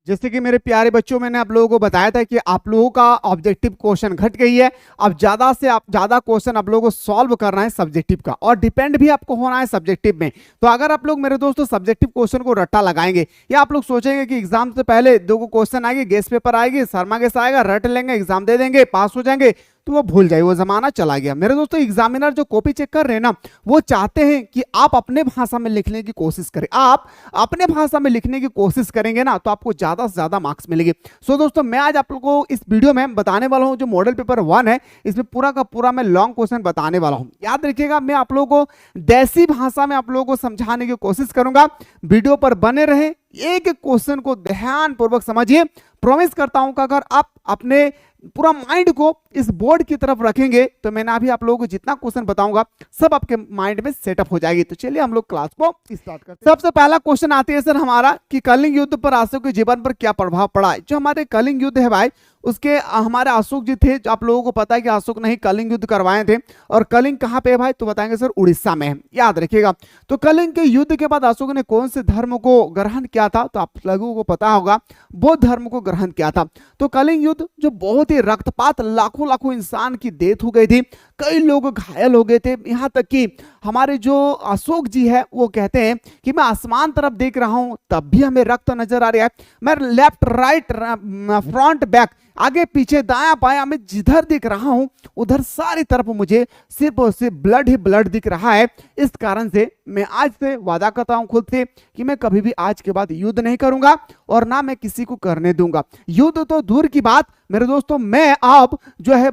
जैसे कि मेरे प्यारे बच्चों, मैंने आप लोगों को बताया था कि आप लोगों का ऑब्जेक्टिव क्वेश्चन घट गई है। अब ज्यादा से आप ज्यादा क्वेश्चन आप लोगों को सॉल्व करना है सब्जेक्टिव का, और डिपेंड भी आपको होना है सब्जेक्टिव में। तो अगर आप लोग मेरे दोस्तों सब्जेक्टिव क्वेश्चन को रट्टा लगाएंगे, या आप लोग सोचेंगे कि एग्जाम से पहले दो क्वेश्चन आएंगे, गेस्ट पेपर आएगी, शर्मा गेस्ट आएगा, रट लेंगे, एग्जाम दे देंगे, पास हो जाएंगे, तो वो भूल जाइए, वो जमाना चला गया मेरे दोस्तों। एग्जामिनर जो कॉपी चेक कर रहे हैं ना, वो चाहते हैं कि आप अपने भाषा में लिखने की कोशिश करें। आप अपने भाषा में लिखने की कोशिश करेंगे ना, तो आपको ज्यादा से ज्यादा मार्क्स मिलेंगे। सो दोस्तों, मैं आज आप लोगों को इस वीडियो में बताने वाला हूं जो मॉडल पेपर 1 है, इसमें पूरा का पूरा मैं लॉन्ग क्वेश्चन बताने वाला हूं। याद रखिएगा, मैं आप लोगों को देसी भाषा में आप लोगों को समझाने की कोशिश करूंगा। वीडियो पर बने रहे, एक एक क्वेश्चन को ध्यान पूर्वक समझिए। प्रॉमिस करता हूं कि अगर आप अपने पूरा माइंड को इस बोर्ड की तरफ रखेंगे, तो मैंने अभी आप लोगों को जितना क्वेश्चन बताऊंगा सब आपके माइंड में सेटअप हो जाएगी। तो चलिए हम लोग क्लास को स्टार्ट करते हैं। सबसे पहला क्वेश्चन आती है सर हमारा कि कलिंग युद्ध पर अशोक के जीवन पर क्या प्रभाव पड़ा है। जो हमारे कलिंग युद्ध है भाई, उसके हमारे अशोक जी थे, जो आप लोगों को पता है कि अशोक ने ही कलिंग युद्ध करवाए थे। और कलिंग कहां पे है भाई, तो बताएंगे सर उड़ीसा में है, याद रखिएगा। तो कलिंग के युद्ध के बाद अशोक ने कौन से धर्म को ग्रहण किया था, तो आप लोगों को पता होगा बौद्ध धर्म को ग्रहण किया था। तो कलिंग युद्ध जो बहुत ही रक्तपात, लाखों लाखों इंसान की डेथ हो गई थी, कई लोग घायल हो गए थे, यहां तक कि हमारे जो अशोक जी है वो कहते हैं कि मैं आसमान तरफ देख रहा हूं तब भी हमें रक्त नजर आ रहा है। मैं लेफ्ट राइट फ्रंट बैक, आगे पीछे दायां बायां, मैं जिधर दिख रहा हूं उधर सारी तरफ मुझे सिर्फ और सिर्फ ब्लड ही ब्लड दिख रहा है। इस कारण से मैं आज से वादा करता हूं खुद से कि मैं कभी भी आज के बाद युद्ध नहीं करूंगा, और ना मैं किसी को करने दूंगा। युद्ध तो दूर की बात मेरे दोस्तों, मैं अब जो है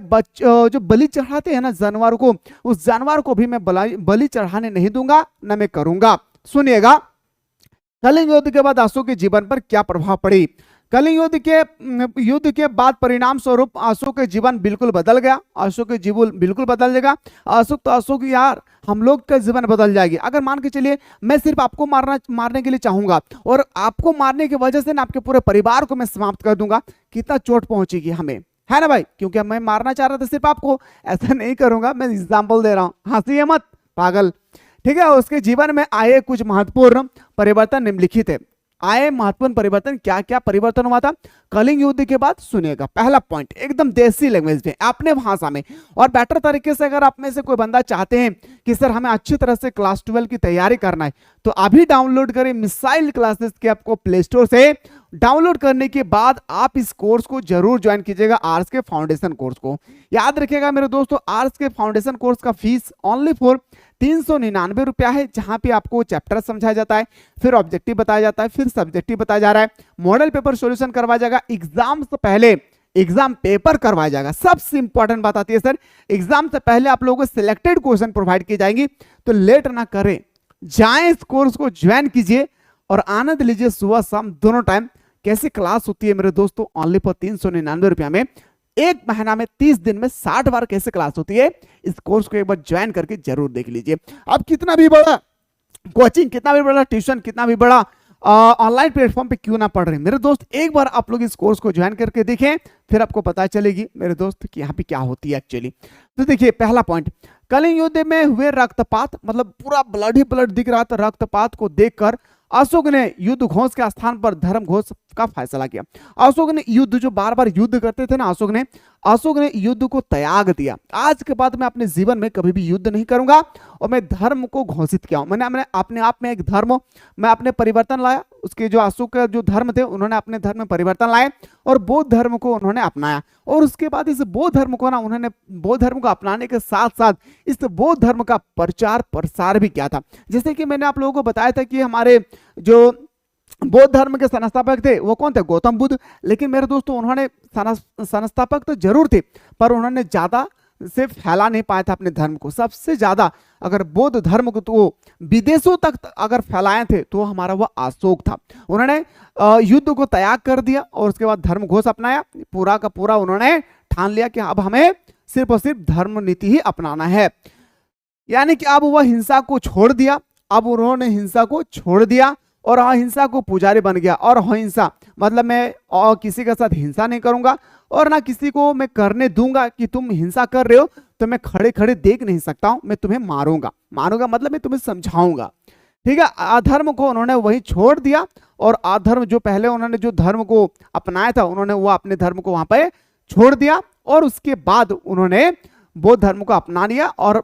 जो बलि चढ़ाते हैं ना जानवर को, उस जानवर को भी मैं बलि चढ़ाने नहीं दूंगा, ना मैं करूंगा। सुनिएगा, कलिंग युद्ध के बाद अशोक के जीवन पर क्या प्रभाव पड़ी। कलिंग युद्ध के बाद परिणाम स्वरूप अशोक के जीवन बिल्कुल बदल गया। अशोक के जीवन बिल्कुल बदल जाएगा। अशोक तो अशोक यार, हम लोग का जीवन बदल जाएगी। अगर मान के चलिए मैं सिर्फ आपको मारने के लिए चाहूंगा, और आपको मारने की वजह से ना आपके पूरे परिवार को मैं समाप्त कर दूंगा, कितना चोट पहुंचेगी हमें, है ना भाई। क्योंकि मैं मारना चाह रहा था सिर्फ आपको, ऐसा नहीं करूंगा, मैं एग्जाम्पल दे रहा हूं, हंसिए मत पागल, ठीक है। उसके जीवन में आए कुछ महत्वपूर्ण परिवर्तन निम्नलिखित है। आए महत्वपूर्ण परिवर्तन, क्या क्या परिवर्तन हुआ था कलिंग युद्ध के बाद, सुनिएगा। पहला पॉइंट एकदम देसी लैंग्वेज में, अपने भाषा में और बेटर तरीके से। अगर आप में से कोई बंदा चाहते हैं कि सर हमें अच्छी तरह से क्लास 12 की तैयारी करना है, तो अभी डाउनलोड करें मिसाइल क्लासेस के, आपको प्ले स्टोर से डाउनलोड करने के बाद आप इस कोर्स को जरूर ज्वाइन कीजिएगा, आर्ट्स के फाउंडेशन कोर्स को। याद रखिएगा मेरे दोस्तों, आर्ट्स के फाउंडेशन कोर्स का फीस ओनली फॉर 399 रुपया है, जहां पे आपको चैप्टर समझाया जाता है, फिर ऑब्जेक्टिव बताया जाता है, फिर सब्जेक्टिव बताया जा रहा है, मॉडल पेपर सॉल्यूशन करवाया जाएगा, एग्जाम से पहले एग्जाम पेपर करवाया जाएगा। सबसे इंपॉर्टेंट बात आती है सर, एग्जाम से पहले आप लोगों को सिलेक्टेड क्वेश्चन प्रोवाइड किए जाएंगे। तो लेट ना करें, जाएं इस कोर्स को ज्वाइन कीजिए और आनंद लीजिए सुबह शाम दोनों टाइम। कैसी क्लास होती है मेरे दोस्तों, ओनली फॉर 399 रुपया में। एक महीना में 30 दिन में 60 बार कैसे क्लास होती है, इस कोर्स को एक बार ज्वाइन करके जरूर देख लीजिए। अब कितना भी बड़ा कोचिंग, कितना भी बड़ा ट्यूशन, कितना भी बड़ा ऑनलाइन प्लेटफॉर्म पे क्यों ना पढ़ रहे मेरे दोस्त, एक बार आप लोग इस कोर्स को ज्वाइन करके देखें, फिर आपको पता चलेगी मेरे दोस्त कि यहाँ पे क्या होती है एक्चुअली। तो देखिए पहला पॉइंट, कलिंग युद्ध में हुए रक्तपात, मतलब पूरा ब्लड ही ब्लड दिख रहा था। रक्तपात को देखकर अशोक ने युद्ध घोष के स्थान पर धर्म घोष का फैसला किया। अशोक ने युद्ध, जो बार बार युद्ध करते थे ना, अशोक ने युद्ध को त्याग दिया। आज के बाद मैं अपने जीवन में कभी भी युद्ध नहीं करूंगा, और मैं धर्म को घोषित किया हूं। मैंने अपने आप में एक धर्म में अपने परिवर्तन लाया। उसके जो अशोक का जो धर्म थे, उन्होंने अपने धर्म में परिवर्तन लाए और बौद्ध धर्म को उन्होंने अपनाया। और उसके बाद इस बौद्ध धर्म को ना, उन्होंने बौद्ध धर्म को अपनाने के साथ साथ इस बौद्ध धर्म का प्रचार प्रसार भी किया था। जैसे कि मैंने आप लोगों को बताया था कि हमारे जो बौद्ध धर्म के संस्थापक थे वो कौन थे, गौतम बुद्ध। लेकिन मेरे दोस्तों, उन्होंने संस्थापक तो जरूर थे, पर उन्होंने ज्यादा से फैला नहीं पाया था अपने धर्म को। सबसे ज्यादा अगर बौद्ध धर्म को तो विदेशों तक अगर फैलाए थे तो हमारा वह अशोक था। उन्होंने युद्ध को त्याग कर दिया और उसके बाद धर्म घोष अपनाया। पूरा का पूरा उन्होंने ठान लिया कि अब हमें सिर्फ और सिर्फ धर्म नीति ही अपनाना है, यानी कि अब वह हिंसा को छोड़ दिया। अब उन्होंने हिंसा को छोड़ दिया और अहिंसा को पुजारी बन गया। और अहिंसा मतलब मैं किसी के साथ हिंसा नहीं करूंगा, और ना किसी को मैं करने दूंगा कि तुम हिंसा कर रहे हो तो मैं खड़े खड़े देख नहीं सकता हूं, मैं तुम्हें मारूंगा। मतलब मैं तुम्हें समझाऊंगा, ठीक है, अधर्म को उन्होंने वहीं छोड़ दिया और अधर्म जो पहले उन्होंने जो धर्म को अपनाया था उन्होंने वो अपने धर्म को वहां पे छोड़ दिया और उसके बाद उन्होंने बौद्ध धर्म को अपना लिया और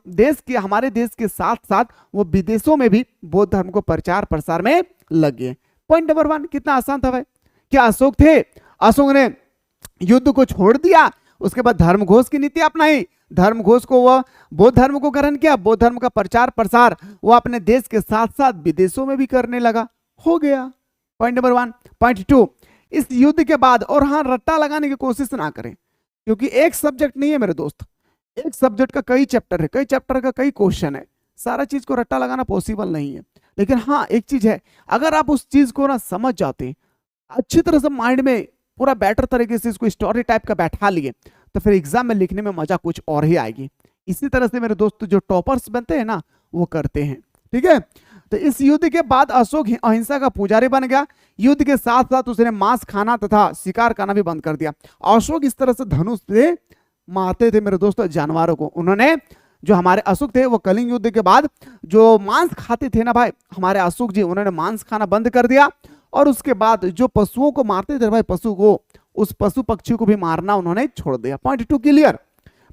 हमारे देश के साथ साथ वो विदेशों में भी बौद्ध धर्म को प्रचार प्रसार में लग गए। पॉइंट नंबर 1 कितना आसान था भाई। क्या अशोक थे, अशोक ने युद्ध को छोड़ दिया, उसके बाद धर्म घोष की नीति अपनाई, धर्म घोष को वह बौद्ध धर्म को ग्रहण किया, बौद्ध धर्म का प्रचार प्रसार वो अपने देश के साथ साथ विदेशों में भी करने लगा, हो गया। Point number 1। पॉइंट 2, इस युद्ध के बाद, और हाँ रट्टा लगाने की कोशिश ना करें क्योंकि एक सब्जेक्ट नहीं है मेरे दोस्त, एक सब्जेक्ट का कई चैप्टर है, कई चैप्टर का कई क्वेश्चन है, सारा चीज को रट्टा लगाना पॉसिबल नहीं है। लेकिन हाँ एक चीज है, अगर आप उस चीज को ना समझ जाते अच्छी तरह से माइंड में पूरा बेटर तरीके से इसको स्टोरी टाइप का बैठा लिए तो फिर एग्जाम में लिखने में मजा कुछ और ही आएगी। इसी तरह से मेरे दोस्त जो टॉपर्स बनते हैं ना वो करते हैं, ठीक है। तो इस युद्ध के बाद अशोक अहिंसा का पुजारी बन गया, युद्ध के साथ साथ उसने मांस खाना तथा शिकार करना भी बंद कर दिया। अशोक इस तरह से धनुष से मारते थे मेरे दोस्तों जानवरों को। उन्होंने जो हमारे अशोक थे वो कलिंग युद्ध के बाद जो मांस खाते थे ना भाई हमारे अशोक जी, उन्होंने मांस खाना बंद कर दिया और उसके बाद जो पशुओं को मारते थे भाई, पशु को, उस पशु पक्षी को भी मारना उन्होंने छोड़ दिया। Point 2 clear.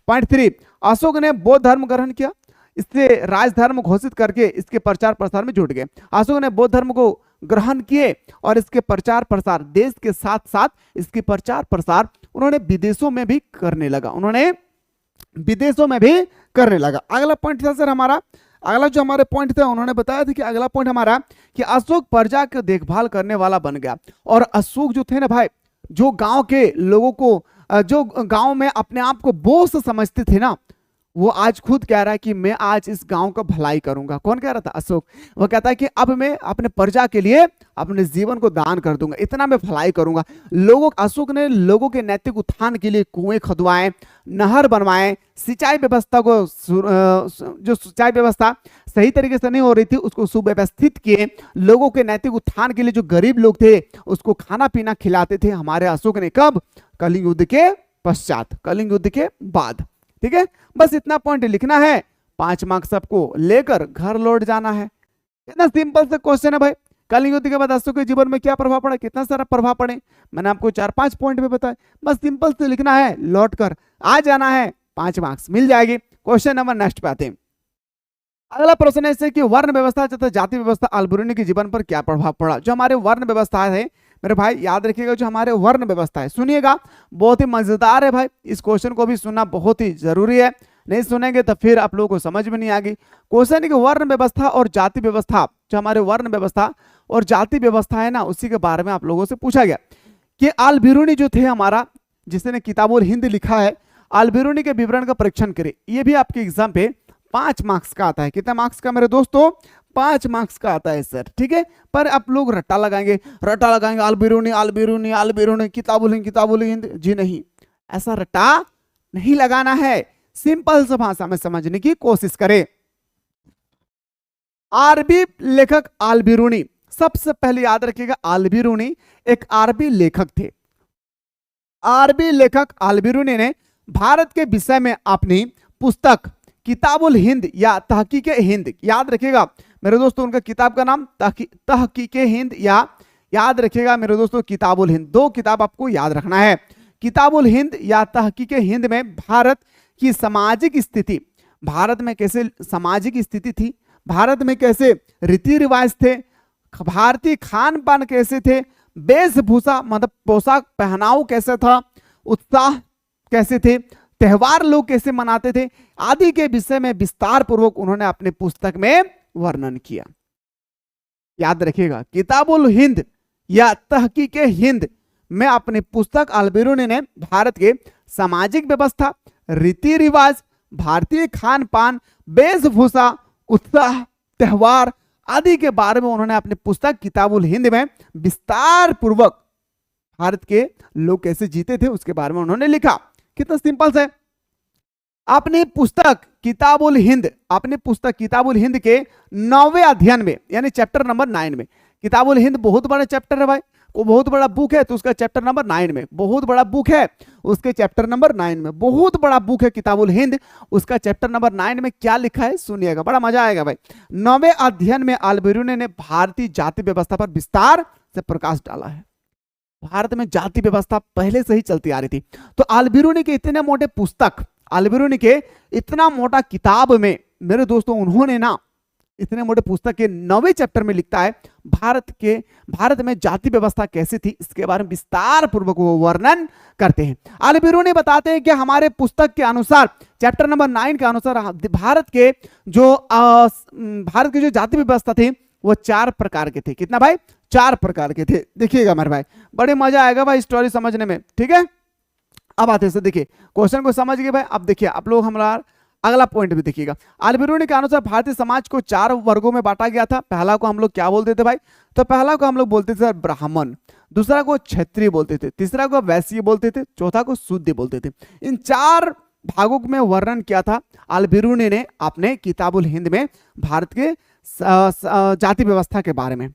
पॉइंट 3, अशोक ने बौद्ध धर्म ग्रहण किया, इससे राजधर्म घोषित करके इसके प्रचार प्रसार में जुट गए। अशोक ने बौद्ध धर्म को ग्रहण किए और इसके प्रचार प्रसार देश के साथ साथ इसके प्रचार प्रसार उन्होंने विदेशों में भी करने लगा, उन्होंने विदेशों में भी करने लगा। अगला पॉइंट था सर हमारा, अगला जो हमारे पॉइंट था उन्होंने बताया था कि अगला पॉइंट हमारा कि अशोक प्रजा की देखभाल करने वाला बन गया। और अशोक जो थे ना भाई, जो गांव के लोगों को, जो गांव में अपने आप को बोझ समझते थे ना, वो आज खुद कह रहा है कि मैं आज इस गांव का भलाई करूंगा। कौन कह रहा था? अशोक। वो कहता है कि अब मैं अपने प्रजा के लिए अपने जीवन को दान कर दूंगा, इतना मैं भलाई करूंगा। अशोक ने लोगों के नैतिक उत्थान के लिए कुएं खुदवाए, नहर बनवाए, सिंचाई व्यवस्था को, जो सिंचाई व्यवस्था सही तरीके से नहीं हो रही थी उसको सुव्यवस्थित किए, लोगों के नैतिक उत्थान के लिए जो गरीब लोग थे उसको खाना पीना खिलाते थे हमारे अशोक ने। कब? कलिंग युद्ध के पश्चात, कलिंग युद्ध के बाद। ठीक है, बस इतना पॉइंट लिखना है, 5 मार्क्स सबको लेकर घर लौट जाना है। इतना सिंपल सा क्वेश्चन है भाई। कलिंग युद्ध के बाद अशोक के जीवन में क्या प्रभाव पड़ा, कितना सारा प्रभाव पड़े, मैंने आपको 4-5 पॉइंट में बताया। बस सिंपल से लिखना है, लौट कर आ जाना है, 5 मार्क्स मिल जाएगी। क्वेश्चन नंबर नेक्स्ट पे आते हैं। अगला प्रश्न है कि वर्ण व्यवस्था तथा जाति व्यवस्था अल्बेरुनी के जीवन पर क्या प्रभाव पड़ा। जो हमारे वर्ण व्यवस्था है मेरे भाई, याद रखिएगा, जो हमारे वर्ण व्यवस्था है, सुनिएगा, बहुत ही मजेदार है भाई। इस क्वेश्चन को भी सुनना बहुत ही जरूरी है, नहीं सुनेंगे तो फिर आप लोगों को समझ में नहीं आएगी। क्वेश्चन है कि वर्ण व्यवस्था और जाति व्यवस्था, जो हमारे वर्ण व्यवस्था और जाति व्यवस्था है ना, उसी के बारे में आप लोगों से पूछा गया कि अल्बेरुनी जो थे हमारा, जिसने किताबुल हिंद लिखा है, अल्बेरुनी के विवरण का परीक्षण करे। ये भी आपके एग्जाम पे 5 मार्क्स का आता है। कितना मार्क्स का मेरे दोस्तों? 5 मार्क्स का आता है सर। ठीक है, पर आप लोग रट्टा लगाएंगे, अल्बेरुनी अल्बेरुनी अल्बेरुनी किताबुल हिंद। जी नहीं, ऐसा रट्टा नहीं लगाना है, सिंपल सा भाषा में समझने की कोशिश करें। अरबी लेखक अल्बेरुनी, सबसे पहले याद रखिएगा, अल्बेरुनी एक अरबी लेखक थे। अरबी लेखक अल्बेरुनी ने भारत के विषय में अपनी पुस्तक किताबुल हिंद या तहकीके हिंद, याद रखिएगा मेरे दोस्तों, उनका किताब का नाम तहकीके हिंद, या याद रखिएगा मेरे दोस्तों किताबुल हिंद। 2 किताब आपको याद रखना है, किताबुल हिंद या तहकीके हिंद में भारत की सामाजिक स्थिति, भारत में कैसे सामाजिक स्थिति थी, भारत में कैसे रीति रिवाज थे, भारतीय खान पान कैसे थे, वेशभूषा मतलब पोशाक पहनाव कैसे था, उत्साह कैसे थे, त्योहार लोग कैसे मनाते थे, आदि के विषय में विस्तार पूर्वक उन्होंने अपनी पुस्तक में वर्णन किया। याद रखिएगा, किताबुल हिंद या तहकीके हिंद में अपनी पुस्तक अल्बेरुनी ने भारत के सामाजिक व्यवस्था, रीति रिवाज, भारतीय खान पान, वेशभूषा, उत्साह, त्योहार आदि के बारे में उन्होंने अपनी पुस्तक किताबुल हिंद में विस्तार पूर्वक भारत के लोग कैसे जीते थे उसके बारे में उन्होंने लिखा। कितना सिंपल है। अपनी पुस्तक किताबुल हिंद, अपनी पुस्तक किताबुल हिंद के 9वें अध्ययन में, यानी चैप्टर नंबर 9 में, किताबुल हिंद बहुत बड़ा चैप्टर है भाई, वो बहुत बड़ा बुक है, तो उसका चैप्टर नंबर 9 में बहुत बड़ा बुक है, उसके चैप्टर नंबर 9 में। बहुत बड़ा बुक है किताबुल हिंद, उसका चैप्टर नंबर 9 में क्या लिखा है सुनिएगा, बड़ा मजा आएगा भाई। 9वें अध्ययन में अल्बेरूनी ने भारतीय जाति व्यवस्था पर विस्तार से प्रकाश डाला है। भारत में जाति व्यवस्था पहले से ही चलती आ रही थी। तो अल्बेरूनी के इतने मोटे पुस्तक, अल्बेरूनी के इतना मोटा किताब में मेरे दोस्तों उन्होंने ना इतने मोटे पुस्तक के 9वें चैप्टर में लिखता है भारत में जाति व्यवस्था कैसी थी, इसके बारे में विस्तार पूर्वक वो वर्णन करते हैं। अल्बेरूनी बताते हैं कि हमारे पुस्तक के अनुसार चैप्टर नंबर 9 के अनुसार भारत की जो जाति व्यवस्था थी वो 4 प्रकार के थे। कितना भाई? 4 प्रकार के थे। देखिएगा मेरे भाई, बड़े मजा आएगा भाई स्टोरी समझने में, ठीक है। अब आते हैं, देखिए क्वेश्चन को समझ गए भाई। अब देखिए आप लोग हमारा अगला पॉइंट भी देखिएगा। अल्बेरूनी के अनुसार भारतीय समाज को 4 वर्गों में बांटा गया था। पहला को हम लोग क्या बोलते थे भाई? तो पहला को हम लोग बोलते थे ब्राह्मण, दूसरा को क्षत्रिय बोलते थे, तीसरा को वैश्य बोलते थे, चौथा को शूद्र बोलते थे। इन 4 भागों में वर्णन किया था अल्बेरूनी ने अपने किताबुल हिंद में भारत के जाति व्यवस्था के बारे में,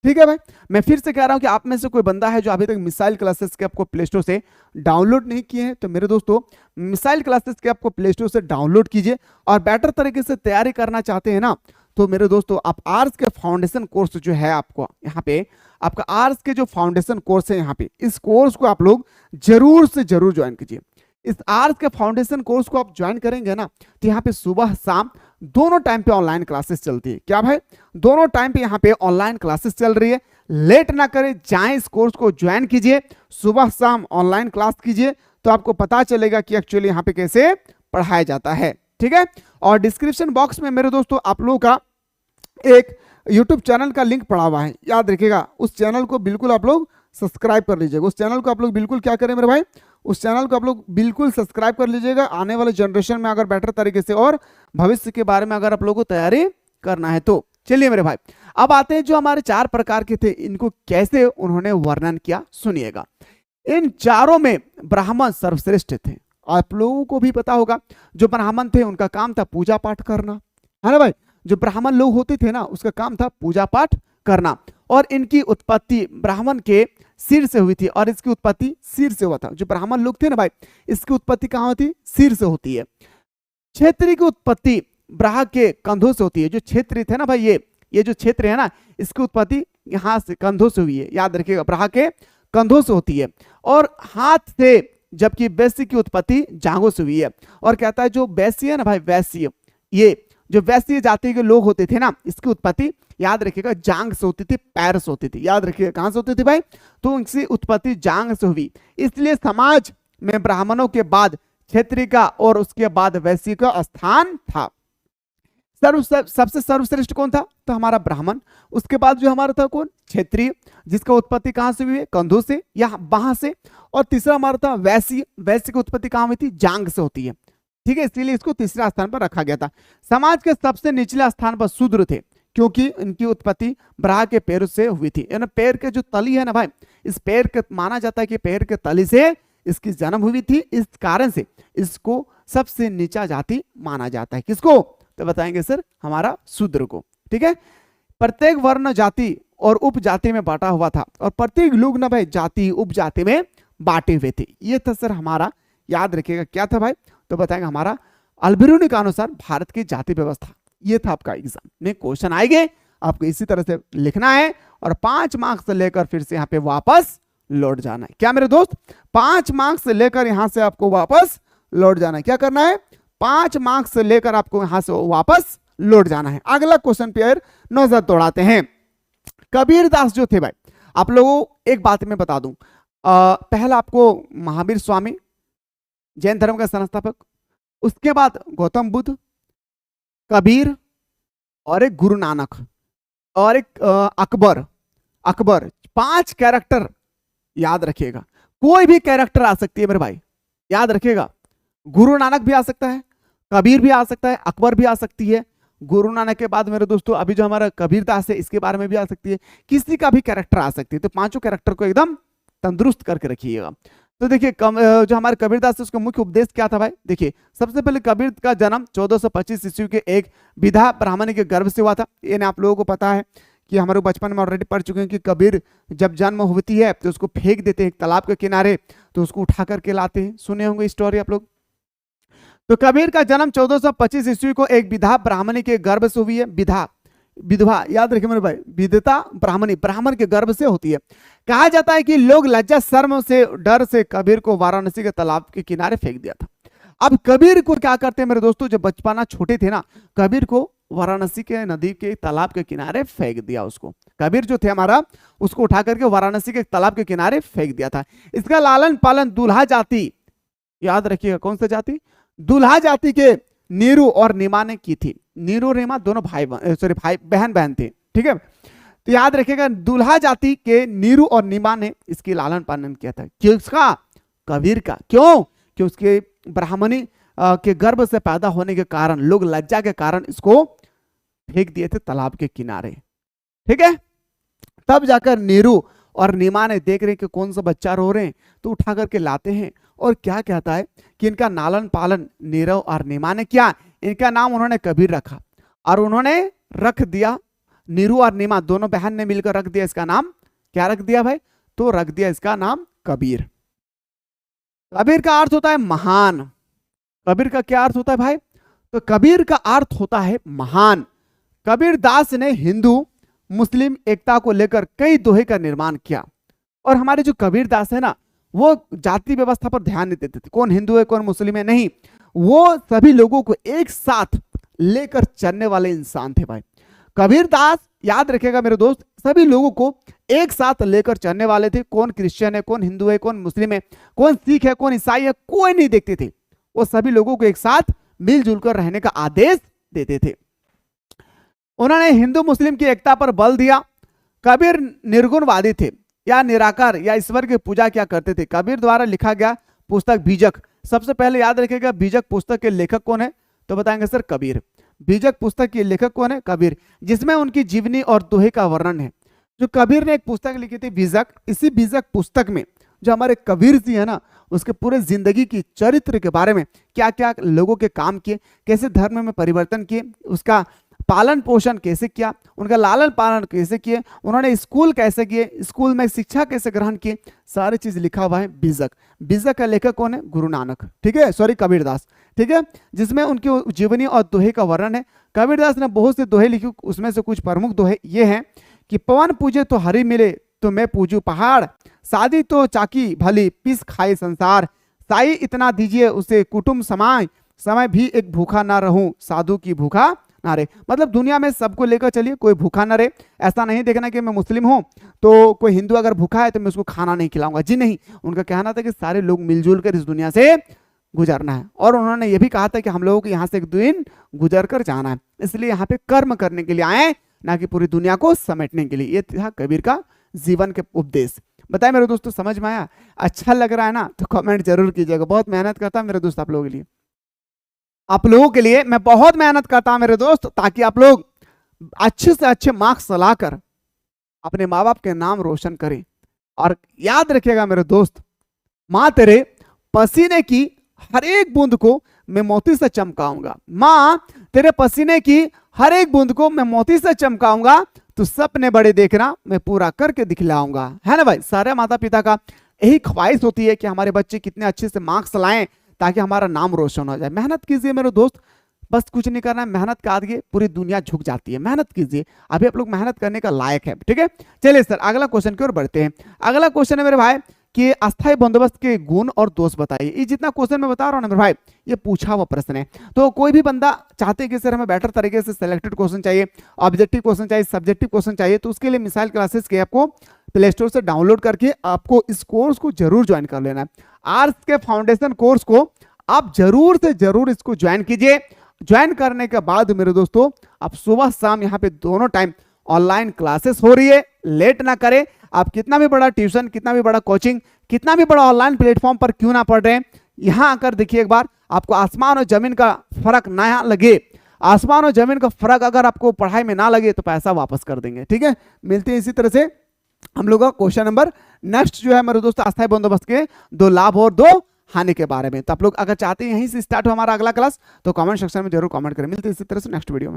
ठीक है भाई। मैं फिर से कह रहा हूं कि आप में से कोई बंदा है जो अभी तक मिसाइल क्लासेस के आपको प्ले स्टोर से डाउनलोड नहीं किए हैं, तो मेरे दोस्तों मिसाइल क्लासेस के आपको प्ले स्टोर से डाउनलोड कीजिए। और बेटर तरीके से तैयारी करना चाहते हैं ना, तो मेरे दोस्तों आप आर्ट्स के फाउंडेशन कोर्स जो है आपको यहाँ पे, आपका आर्ट्स के जो फाउंडेशन कोर्स है यहाँ पे, इस कोर्स को आप लोग जरूर से जरूर ज्वाइन कीजिए। इस आर्ट्स के फाउंडेशन कोर्स को आप ज्वाइन करेंगे ना, तो यहाँ पे सुबह शाम दोनों टाइम पे ऑनलाइन क्लासेस चलती है। क्या भाई? दोनों टाइम पे यहाँ पे ऑनलाइन क्लासेस चल रही है। लेट ना करें, जाएं इस कोर्स को ज्वाइन कीजिए, सुबह शाम ऑनलाइन क्लास कीजिए, तो आपको पता चलेगा कि एक्चुअली यहाँ पे कैसे पढ़ाया जाता है, ठीक है। और डिस्क्रिप्शन बॉक्स में मेरे दोस्तों आप लोगों का एक यूट्यूब चैनल का लिंक पड़ा हुआ है, याद रखिएगा। उस चैनल को बिल्कुल आप लोग सब्सक्राइब कर लीजिएगा। उस चैनल को आप लोग बिल्कुल क्या करें मेरे भाई? उस चैनल को आप लोग बिल्कुल सब्सक्राइब कर लीजिएगा। आने वाले जनरेशन में अगर बेटर तरीके से और भविष्य के बारे में अगर आप लोगों को तैयारी करना है तो चलिए मेरे भाई, अब आते हैं जो हमारे 4 प्रकार के थे, इनको कैसे उन्होंने वर्णन किया सुनिएगा। इन चारों में ब्राह्मण सर्वश्रेष्ठ थे। आप लोगों को भी पता होगा जो ब्राह्मण थे उनका काम था पूजा पाठ करना, है ना भाई। जो ब्राह्मण लोग होते थे ना उसका काम था पूजा पाठ करना। और इनकी उत्पत्ति ब्राह्मण के सिर से हुई थी और इसकी उत्पत्ति सिर से हुआ था। जो ब्राह्मण लोग थे ना भाई, इसकी उत्पत्ति कहाँ होती? सिर से होती है। क्षेत्रीय की उत्पत्ति ब्राह के कंधों से होती है। जो क्षेत्रीय थे ना भाई, ये जो क्षेत्र है ना, इसकी उत्पत्ति यहाँ से कंधों से हुई है, याद रखिएगा, ब्राह के कंधों से होती है। और हाथ से, जबकि वैश्य की उत्पत्ति जांघों से हुई है। और कहता है जो वैश्य है ना भाई, वैश्य, ये जो वैश्य जाति के लोग होते थे ना, इसकी उत्पत्ति याद रखिएगा जांग से होती थी, पैर से होती थी। याद रखिएगा कहां से होती थी भाई? तो उनकी उत्पत्ति जांग से हुई। इसलिए समाज में ब्राह्मणों के बाद क्षत्रिय का और उसके बाद वैश्य का स्थान था। सबसे सर्वश्रेष्ठ कौन था? तो हमारा ब्राह्मण। उसके बाद जो हमारा था कौन? क्षेत्रीय, जिसका उत्पत्ति कहां से हुई है? कंधों से या बाह से। और तीसरा हमारा था वैश्य। वैश्य की उत्पत्ति कहां हुई थी? जांग से होती है, ठीक है। इसलिए इसको तीसरा स्थान पर रखा गया था। समाज के सबसे निचले स्थान पर शूद्र थे, क्योंकि इनकी उत्पत्ति ब्राह के पैर से हुई थी। यानी पैर के जो तली है ना भाई, इस पैर के माना जाता है कि पैर के तली से इसकी जन्म हुई थी। इस कारण से इसको सबसे नीचा जाति माना जाता है। किसको? तो बताएंगे सर, हमारा शूद्र को, ठीक है। प्रत्येक वर्ण जाति और उपजाति में बांटा हुआ था और प्रत्येक लोग ना भाई जाति उपजाति में बांटे हुए थे। ये था सर हमारा, याद रखिएगा क्या था भाई? तो बताएंगे हमारा अल्बेरूनी के अनुसार भारत की जाति व्यवस्था। ये था आपका एग्जाम में क्वेश्चन आएंगे, आपको इसी तरह से लिखना है और 5 मार्क्स से लेकर फिर से यहाँ पे वापस लौट जाना है। क्या मेरे दोस्त? 5 मार्क्स से लेकर यहां से आपको वापस लौट जाना है। क्या करना है? 5 मार्क्स से लेकर आपको यहां से वापस लौट जाना है। अगला क्वेश्चन पे नजर दौड़ाते हैं। कबीरदास जो थे भाई, आप लोगों एक बात मैं बता दूं, पहला आपको महावीर स्वामी जैन धर्म का संस्थापक, उसके बाद गौतम बुद्ध, कबीर और एक गुरु नानक और एक अकबर 5 कैरेक्टर याद रखिएगा। कोई भी कैरेक्टर आ सकती है मेरे भाई, याद रखिएगा। गुरु नानक भी आ सकता है, कबीर भी आ सकता है, अकबर भी आ सकती है। गुरु नानक के बाद मेरे दोस्तों अभी जो हमारा कबीरदास है, इसके बारे में भी आ सकती है। किसी का भी कैरेक्टर आ सकती है। तो 5 कैरेक्टर को एकदम तंदुरुस्त करके रखिएगा। तो देखिए जो हमारे कबीरदास है उसका मुख्य उपदेश क्या था भाई? देखिए सबसे पहले कबीर का जन्म 1425 ईस्वी के एक विधा ब्राह्मण के गर्भ से हुआ था। ये आप लोगों को पता है कि हमारे बचपन में ऑलरेडी पढ़ चुके हैं कि कबीर जब जन्म होती है तो उसको फेंक देते हैं एक तालाब के किनारे, तो उसको उठा करके लाते हैं। सुने होंगे स्टोरी आप लोग। तो कबीर का जन्म 1425 ईस्वी को एक विधा ब्राह्मणी के गर्भ से हुई है। विधवा याद रखिए मेरे भाई, विधता ब्राह्मणी, ब्राह्मण के गर्भ से होती है। कहा जाता है कि लोग लज्जा शर्म से डर से कबीर को वाराणसी के तालाब के किनारे फेंक दिया था। अब कबीर को क्या करते हैं मेरे दोस्तों, जब बचपना छोटे थे ना, कबीर को वाराणसी के नदी के तालाब के किनारे फेंक दिया। उसको कबीर जो थे हमारा, उसको उठा करके वाराणसी के तालाब के किनारे फेंक दिया था। इसका लालन पालन दूल्हा जाति, याद रखिएगा कौन सा जाति, दूल्हा जाति के नीरू और नीमा ने की थी। नीरू और नीमा दोनों भाई बहन थे, ठीक है। तो याद रखिएगा दूल्हा जाति के नीरू और नीमा ने इसकी लालन पालन किया था। किसका? कबीर का। क्यों? कि उसके ब्राह्मणी के गर्भ से पैदा होने के कारण लोग लज्जा के कारण इसको फेंक दिए थे तालाब के किनारे, ठीक है। तब जाकर नीरू और नीमा ने देख रहे कि कौन सा बच्चा रो रहे हैं, तो उठा करके लाते हैं। और क्या कहता है कि इनका लालन पालन नीरव और नीमा ने किया। इनका नाम उन्होंने कबीर रखा और उन्होंने रख दिया, नीरू और नीमा दोनों बहन ने मिलकर रख दिया इसका नाम, क्या रख दिया भाई? तो रख दिया इसका नाम कबीर। कबीर का अर्थ होता है महान। कबीर का क्या अर्थ होता है भाई? तो कबीर का अर्थ होता है महान। कबीर दास ने हिंदू मुस्लिम एकता को लेकर कई दोहे का निर्माण किया। और हमारे जो कबीर दास है ना, वो जाति व्यवस्था पर ध्यान नहीं देते थे, कौन हिंदू है कौन मुस्लिम है, नहीं, वो सभी लोगों को एक साथ लेकर चलने वाले इंसान थे भाई। कबीर दास याद रखेगा मेरे दोस्त, सभी लोगों को एक साथ लेकर चलने वाले थे। कौन क्रिश्चियन है, कौन हिंदू है, कौन मुस्लिम है, कौन सिख है, कौन ईसाई है, कोई नहीं देखते थे। वो सभी लोगों को एक साथ मिलजुल कर रहने का आदेश देते थे। उन्होंने हिंदू मुस्लिम की एकता पर बल दिया। कबीर निर्गुणवादी थे या निराकार या ईश्वर की पूजा क्या करते थे। कबीर द्वारा लिखा गया पुस्तक बीजक, सबसे पहले याद रखिएगा बीजक पुस्तक के लेखक कौन है, तो बताएंगे सर कबीर। बीजक पुस्तक के लेखक कौन है? कबीर, जिसमें उनकी जीवनी और दोहे का वर्णन है। जो कबीर ने एक पुस्तक लिखी थी बीजक, इसी बीजक पुस्तक में जो हमारे कबीर जी है ना, उसके पूरे जिंदगी की चरित्र के बारे में, क्या क्या लोगों के काम किए, कैसे धर्म में परिवर्तन किए, उसका पालन पोषण कैसे किया, उनका लालन पालन कैसे किए, उन्होंने स्कूल कैसे किए, स्कूल में शिक्षा कैसे ग्रहण किए, सारी चीज लिखा हुआ है बीजक। बीजक का लेखक कौन है? गुरु नानक, ठीक है, सॉरी कबीरदास, ठीक है, जिसमें उनकी जीवनी और दोहे का वर्णन है। कबीरदास ने बहुत से दोहे लिखी, उसमें से कुछ प्रमुख दोहे ये हैं कि पवन पूजे तो हरि मिले तो मैं पूजू पहाड़, शादी तो चाकी भली पीस खाए संसार, साई इतना दीजिए उसे कुटुंब समाय, समय भी एक भूखा ना रहूं साधु की भूखा ना रहे। मतलब दुनिया में सबको लेकर चलिए, कोई भूखा ना रहे। ऐसा नहीं देखना कि मैं मुस्लिम हूं तो कोई हिंदू अगर भूखा है तो मैं उसको खाना नहीं खिलाऊंगा, जी नहीं। उनका कहना था कि सारे लोग मिलजुल कर इस दुनिया से गुजरना है। और उन्होंने ये भी कहा था कि हम लोगों को यहाँ से एक दिन गुजर कर जाना है, इसलिए यहाँ पे कर्म करने के लिए आए, ना कि पूरी दुनिया को समेटने के लिए। ये था कबीर का जीवन के उपदेश। बताए मेरे दोस्तों, समझ में आया? अच्छा लग रहा है ना, तो कमेंट जरूर कीजिएगा। बहुत मेहनत करता है मेरे दोस्त आप लोगों के लिए, आप लोगों के लिए मैं बहुत मेहनत करता हूं मेरे दोस्त, ताकि आप लोग अच्छे से अच्छे मार्क्स लाकर अपने माँ बाप के नाम रोशन करें। और याद रखिएगा मेरे दोस्त, माँ तेरे पसीने की हर एक बूंद को मैं मोती से चमकाऊंगा। माँ तेरे पसीने की हर एक बूंद को मैं मोती से चमकाऊंगा, तो सपने बड़े देखना मैं पूरा करके दिखलाऊंगा, है ना भाई। सारे माता पिता का यही ख्वाहिश होती है कि हमारे बच्चे कितने अच्छे से मार्क्स लाएं ताकि हमारा नाम रोशन हो जाए। मेहनत कीजिए मेरे दोस्त, बस कुछ नहीं करना है, मेहनत का आगे पूरी दुनिया झुक जाती है। मेहनत कीजिए, अभी आप लोग मेहनत करने का लायक है, ठीक है। चलिए सर अगला क्वेश्चन की ओर बढ़ते हैं। अगला क्वेश्चन है मेरे भाई कि अस्थायी बंदोबस्त के गुण और दोष बताइए। ये जितना क्वेश्चन मैं बता रहा हूं ना मेरे भाई, ये पूछा हुआ प्रश्न है। तो कोई भी बंदा चाहते कि सर हमें बेटर तरीके से सिलेक्टेड क्वेश्चन चाहिए, ऑब्जेक्टिव क्वेश्चन चाहिए, सब्जेक्टिव क्वेश्चन चाहिए, तो उसके लिए मिसाइल क्लासेस के आपको प्ले स्टोर से डाउनलोड करके आपको इस कोर्स को जरूर ज्वाइन कर लेना है। आर्ट्स के फाउंडेशन कोर्स को आप जरूर से जरूर इसको ज्वाइन कीजिए। ज्वाइन करने के बाद मेरे दोस्तों आप सुबह शाम यहाँ पे दोनों टाइम ऑनलाइन क्लासेस हो रही है, लेट ना करें। आप कितना भी बड़ा ट्यूशन, कितना भी बड़ा कोचिंग, कितना भी बड़ा ऑनलाइन प्लेटफॉर्म पर क्यों ना पढ़ रहे हैं, यहाँ आकर देखिए एक बार, आपको आसमान और जमीन का फर्क ना लगे। आसमान और जमीन का फर्क अगर आपको पढ़ाई में ना लगे तो पैसा वापस कर देंगे, ठीक है। मिलते हैं इसी तरह से हम लोग का क्वेश्चन नंबर नेक्स्ट जो है मेरे दोस्तों, अस्थायी बंदोबस्त के 2 लाभ और 2 हानि के बारे में। तो आप लोग अगर चाहते हैं यहीं से स्टार्ट हो हमारा अगला क्लास, तो कमेंट सेक्शन में जरूर कमेंट करें। मिलते हैं इसी तरह से नेक्स्ट वीडियो में।